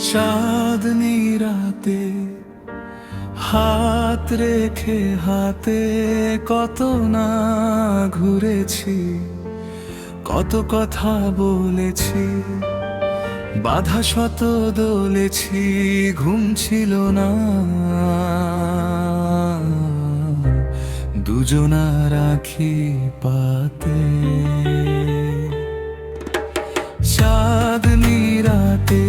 চাঁদনি রাতে হাত রেখে হাতে কত না ঘুরেছি, কত কথা বলেছি, বাধা শত দোলেছি, ঘুম ছিল না দুজনার আঁখি পাতে। চাঁদনি রাতে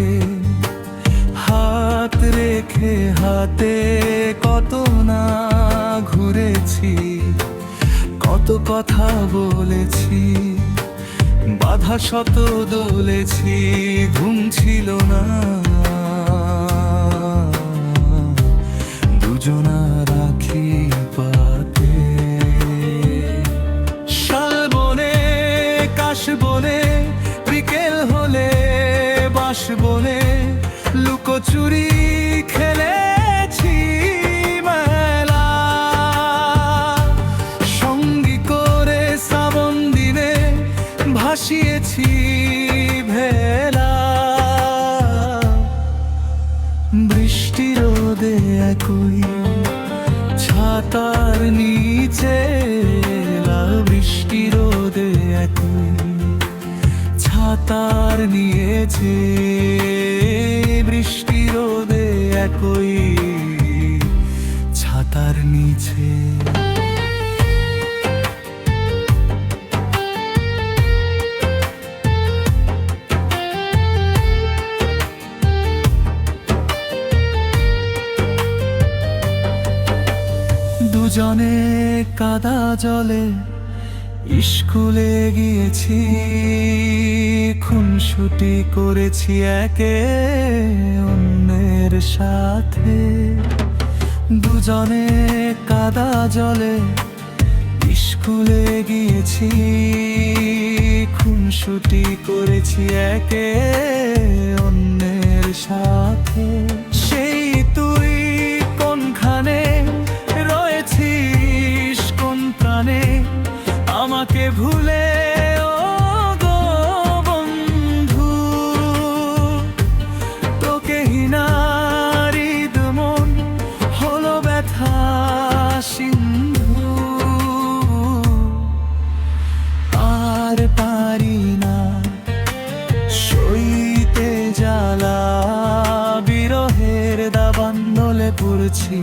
হাত রেখে হাতে কত না ঘুরেছি, কত কথা বলেছি, বাধা শত দোলেছি, ঘুম ছিল না দুজনার আঁখি পাতে। শালবনে কাশ বনে বিকেল হলে বাঁশ বনে লুকোচুরি খেলেছি মেলা, সঙ্গী করে শ্রাবণ দিনে ভাসিয়েছি ভেলা। বৃষ্টি রোদে একই ছাতার নিচে, বৃষ্টি রোদে একই ছাতার নিয়েছে, বৃষ্টি রোদে একই ছাতার নিচে। দুজনে কাদা জলে স্কুলে গিয়েছি, খুনসুটি করেছি একে অন্যের সাথে। দুজনে কাদা জলে স্কুলে গিয়েছি, খুনসুটি করেছি একে অন্যের সাথে। সেই তুই কোনখানে রয়েছিস কোন প্রাণে, আমাকে ভুলে ও গো বন্ধু, তোকে হিনারিদ মন হলো ব্যথা সিন্ধু। আর পারি না সইতে জ্বালা, বিরহের দাবানলে পড়ছি,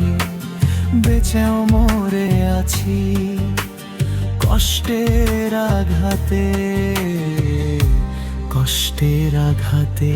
বেঁচেও মরে আছি কষ্টের আঘাতে, কষ্টের আঘাতে।